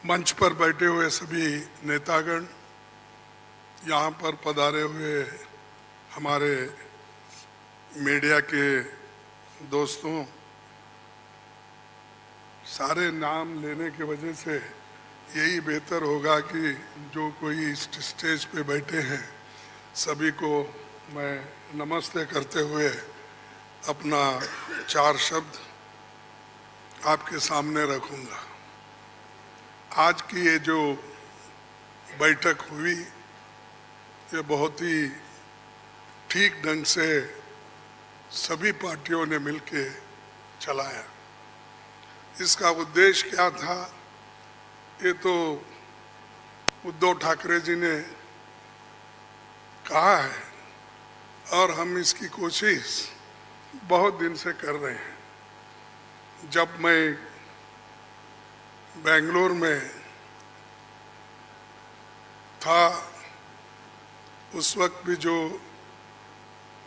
मंच पर बैठे हुए सभी नेतागण, यहाँ पर पधारे हुए हमारे मीडिया के दोस्तों, सारे नाम लेने की वजह से यही बेहतर होगा कि जो कोई इस स्टेज पे बैठे हैं सभी को मैं नमस्ते करते हुए अपना 4 शब्द आपके सामने रखूंगा। आज की ये जो बैठक हुई ये बहुत ही ठीक ढंग से सभी पार्टियों ने मिलके चलाया। इसका उद्देश्य क्या था ये तो उद्धव ठाकरे जी ने कहा है और हम इसकी कोशिश बहुत दिन से कर रहे हैं। जब मैं बेंगलोर में था उस वक्त भी जो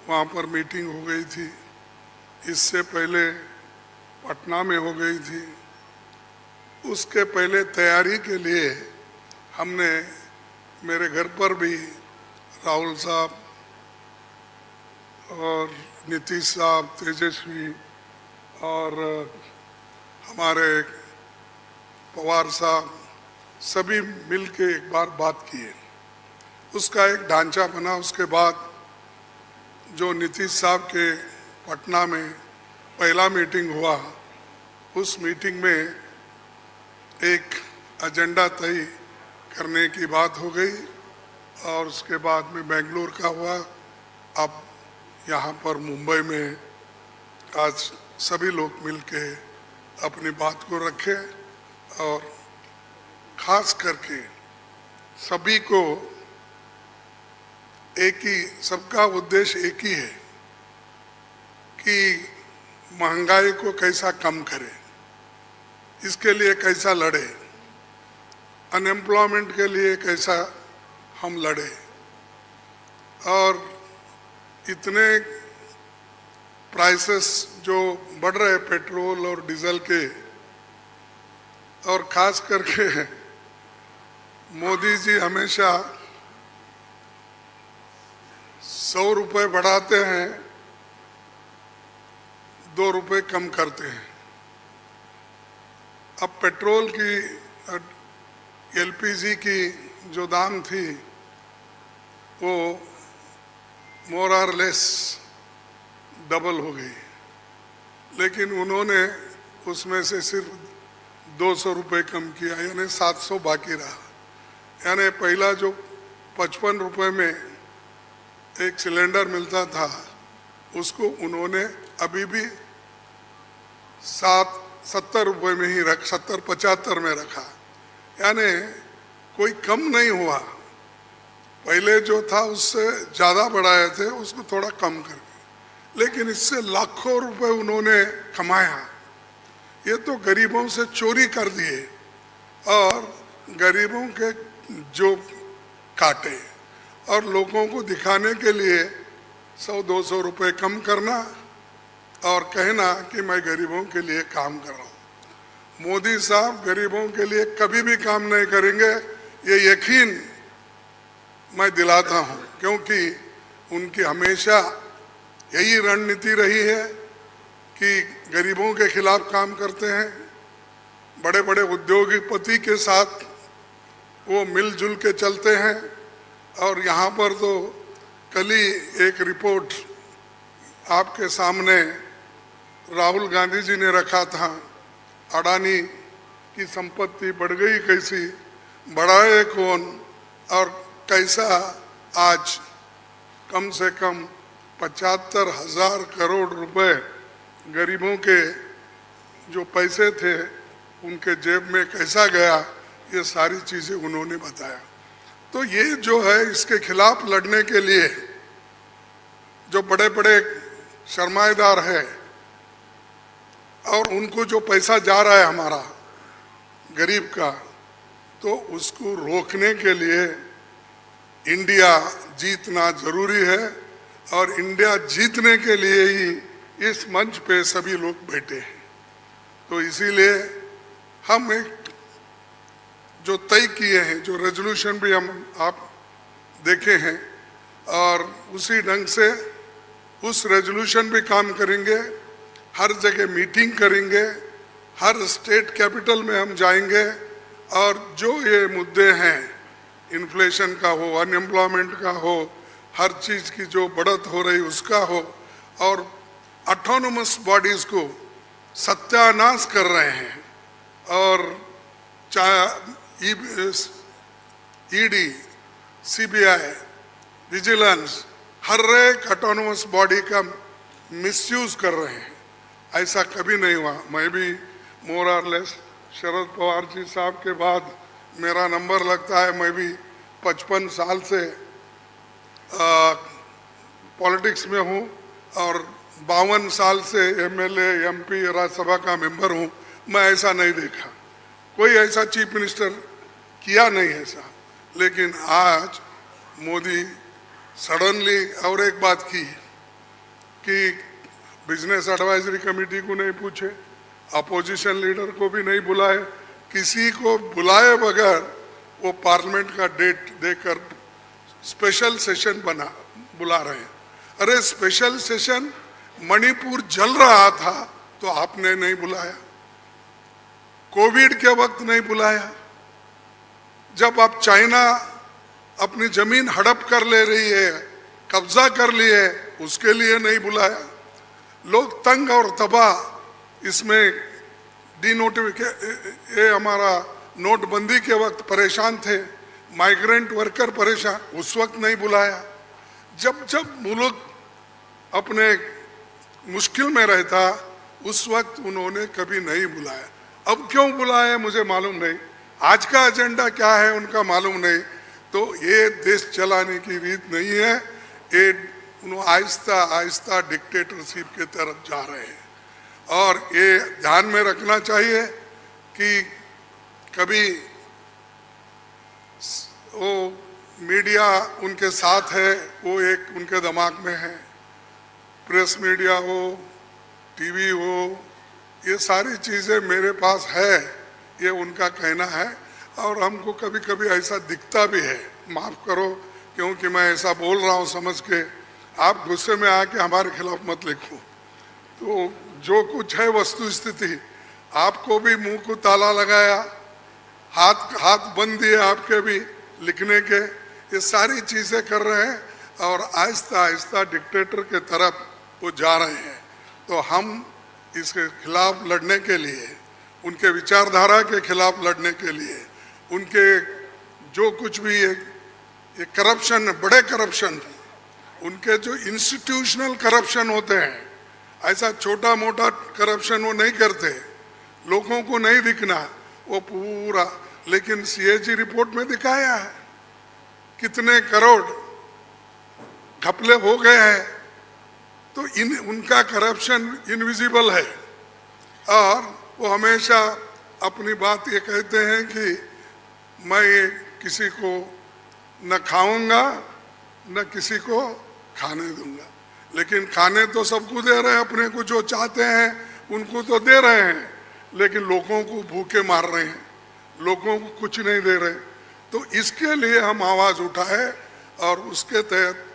वहाँ पर मीटिंग हो गई थी, इससे पहले पटना में हो गई थी, उसके पहले तैयारी के लिए हमने मेरे घर पर भी राहुल साहब और नीतीश साहब, तेजस्वी और हमारे पवार साहब सभी मिलके एक बार बात किए। उसका एक ढांचा बना। उसके बाद जो नीतीश साहब के पटना में पहला मीटिंग हुआ, उस मीटिंग में एक एजेंडा तय करने की बात हो गई और उसके बाद में बेंगलोर का हुआ। अब यहाँ पर मुंबई में आज सभी लोग मिलके अपनी बात को रखे और खास करके सभी को एक ही, सबका उद्देश्य एक ही है कि महंगाई को कैसा कम करें, इसके लिए कैसा लड़े, अनएम्प्लॉयमेंट के लिए कैसा हम लड़े। और इतने प्राइसेस जो बढ़ रहे पेट्रोल और डीजल के, और खास करके मोदी जी हमेशा 100 रुपये बढ़ाते हैं, 2 रुपये कम करते हैं। अब पेट्रोल की, एलपीजी की जो दाम थी वो मोर और लेस डबल हो गई, लेकिन उन्होंने उसमें से सिर्फ 200 रुपये कम किया, यानी 700 बाकी रहा। यानी पहला जो 55 रुपये में एक सिलेंडर मिलता था उसको उन्होंने अभी भी 70 रुपये में ही 70-75 में रखा, यानी कोई कम नहीं हुआ। पहले जो था उससे ज़्यादा बढ़ाए थे, उसको थोड़ा कम करके, लेकिन इससे लाखों रुपए उन्होंने कमाया। ये तो गरीबों से चोरी कर दिए और गरीबों के जो काटे, और लोगों को दिखाने के लिए 100-200 रुपये कम करना और कहना कि मैं गरीबों के लिए काम कर रहा हूँ। मोदी साहब गरीबों के लिए कभी भी काम नहीं करेंगे, ये यकीन मैं दिलाता हूँ, क्योंकि उनकी हमेशा यही रणनीति रही है कि गरीबों के खिलाफ काम करते हैं। बड़े बड़े उद्योगपति के साथ वो मिलजुल के चलते हैं। और यहाँ पर तो कल ही एक रिपोर्ट आपके सामने राहुल गांधी जी ने रखा था, अडानी की संपत्ति बढ़ गई कैसी, बढ़ाए कौन, और कैसा आज कम से कम 75,000 करोड़ रुपए गरीबों के जो पैसे थे उनके जेब में कैसा गया, ये सारी चीज़ें उन्होंने बताया। तो ये जो है, इसके खिलाफ लड़ने के लिए जो बड़े बड़े सरमाएदार है और उनको जो पैसा जा रहा है हमारा गरीब का, तो उसको रोकने के लिए इंडिया जीतना जरूरी है। और इंडिया जीतने के लिए ही इस मंच पे सभी लोग बैठे हैं। तो इसीलिए हम एक जो तय किए हैं, जो रेजोल्यूशन भी हम आप देखे हैं, और उसी ढंग से उस रेजोल्यूशन भी काम करेंगे। हर जगह मीटिंग करेंगे, हर स्टेट कैपिटल में हम जाएंगे और जो ये मुद्दे हैं, इन्फ्लेशन का हो, अनएम्प्लॉयमेंट का हो, हर चीज़ की जो बढ़त हो रही उसका हो, और ऑटोनोमस बॉडीज़ को सत्यानाश कर रहे हैं, और चाहे ईडी, सीबीआई, विजिलेंस, हर एक ऑटोनोमस बॉडी का मिसयूज कर रहे हैं। ऐसा कभी नहीं हुआ। मैं भी मोर और लेस शरद पवार जी साहब के बाद मेरा नंबर लगता है। मैं भी 55 साल से पॉलिटिक्स में हूँ और 52 साल से एमएलए, एमपी, राज्यसभा का मेंबर हूँ। मैं ऐसा नहीं देखा, कोई ऐसा चीफ मिनिस्टर किया नहीं ऐसा। लेकिन आज मोदी सडनली और एक बात की कि बिजनेस एडवाइजरी कमेटी को नहीं पूछे, अपोजिशन लीडर को भी नहीं बुलाए, किसी को बुलाए बगैर वो पार्लियामेंट का डेट देकर स्पेशल सेशन बुला रहे हैं। अरे स्पेशल सेशन, मणिपुर जल रहा था तो आपने नहीं बुलाया, कोविड के वक्त नहीं बुलाया, जब आप चाइना अपनी जमीन हड़प कर ले रही है, कब्जा कर लिए, उसके लिए नहीं बुलाया। लोग तंग और तबाह इसमें ये हमारा नोटबंदी के वक्त परेशान थे, माइग्रेंट वर्कर परेशान, उस वक्त नहीं बुलाया। जब जब मुल्क अपने मुश्किल में रहता उस वक्त उन्होंने कभी नहीं बुलाया। अब क्यों बुलाया मुझे मालूम नहीं, आज का एजेंडा क्या है उनका मालूम नहीं। तो ये देश चलाने की रीत नहीं है, ये आहिस्ता आहिस्ता डिक्टेटरशिप की तरफ जा रहे हैं। और ये ध्यान में रखना चाहिए कि कभी वो मीडिया उनके साथ है, वो एक उनके दिमाग में है, प्रेस मीडिया हो, टीवी हो, ये सारी चीज़ें मेरे पास है, ये उनका कहना है। और हमको कभी कभी ऐसा दिखता भी है, माफ़ करो क्योंकि मैं ऐसा बोल रहा हूँ समझ के, आप गुस्से में आके हमारे खिलाफ मत लिखो। तो जो कुछ है वस्तु स्थिति, आपको भी मुंह को ताला लगाया, हाथ बंद दिए आपके भी लिखने के, ये सारी चीज़ें कर रहे हैं और आहिस्ता आहिस्ता डिक्टेटर के तरफ वो जा रहे हैं। तो हम इसके खिलाफ लड़ने के लिए, उनके विचारधारा के खिलाफ लड़ने के लिए, उनके जो कुछ भी ये करप्शन, बड़े करप्शन, उनके जो इंस्टीट्यूशनल करप्शन होते हैं, ऐसा छोटा मोटा करप्शन वो नहीं करते, लोगों को नहीं दिखना वो पूरा। लेकिन सीएजी रिपोर्ट में दिखाया है कितने करोड़ घपले हो गए हैं। तो उनका करप्शन इनविजिबल है और वो हमेशा अपनी बात ये कहते हैं कि मैं किसी को न खाऊंगा न किसी को खाने दूंगा। लेकिन खाने तो सबको दे रहे हैं, अपने को जो चाहते हैं उनको तो दे रहे हैं, लेकिन लोगों को भूखे मार रहे हैं, लोगों को कुछ नहीं दे रहे। तो इसके लिए हम आवाज़ उठाए और उसके तहत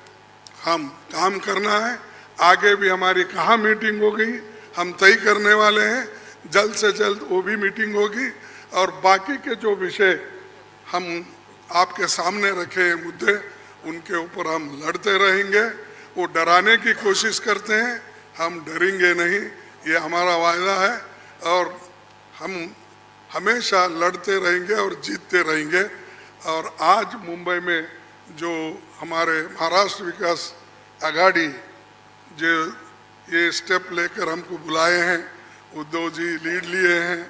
हम काम करना है। आगे भी हमारी कहाँ मीटिंग होगी हम तय करने वाले हैं, जल्द से जल्द वो भी मीटिंग होगी। और बाकी के जो विषय हम आपके सामने रखे हैं मुद्दे, उनके ऊपर हम लड़ते रहेंगे। वो डराने की कोशिश करते हैं, हम डरेंगे नहीं, ये हमारा वायदा है। और हम हमेशा लड़ते रहेंगे और जीतते रहेंगे। और आज मुंबई में जो हमारे महाराष्ट्र विकास आघाड़ी जो ये स्टेप लेकर हमको बुलाए हैं, उद्धव जी लीड लिए हैं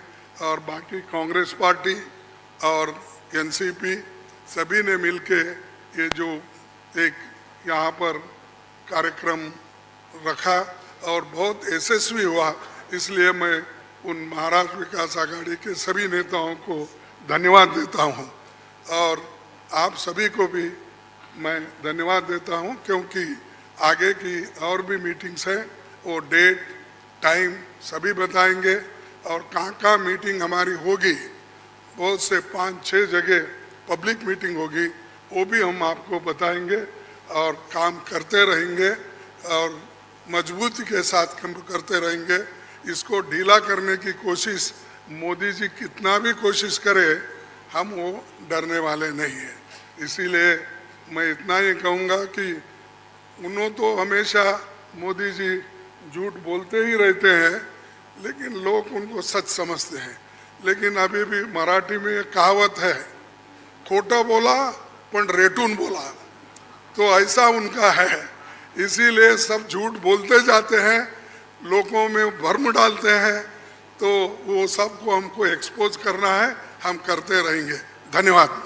और बाकी कांग्रेस पार्टी और एनसीपी सभी ने मिलके ये जो एक यहाँ पर कार्यक्रम रखा और बहुत यशस्वी हुआ। इसलिए मैं उन महाराष्ट्र विकास आघाड़ी के सभी नेताओं को धन्यवाद देता हूँ और आप सभी को भी मैं धन्यवाद देता हूँ, क्योंकि आगे की और भी मीटिंग्स हैं, वो डेट टाइम सभी बताएंगे और कहाँ कहाँ मीटिंग हमारी होगी बहुत से 5-6 जगह पब्लिक मीटिंग होगी, वो भी हम आपको बताएंगे और काम करते रहेंगे और मजबूती के साथ काम करते रहेंगे। इसको ढीला करने की कोशिश मोदी जी कितना भी कोशिश करे, हम वो डरने वाले नहीं हैं। इसीलिए मैं इतना ही कहूँगा कि उन्होंने तो हमेशा मोदी जी झूठ बोलते ही रहते हैं, लेकिन लोग उनको सच समझते हैं। लेकिन अभी भी मराठी में एक कहावत है, खोटा बोला पण रेटून बोला, तो ऐसा उनका है। इसीलिए सब झूठ बोलते जाते हैं, लोगों में भ्रम डालते हैं, तो वो सबको हमको एक्सपोज करना है, हम करते रहेंगे। धन्यवाद।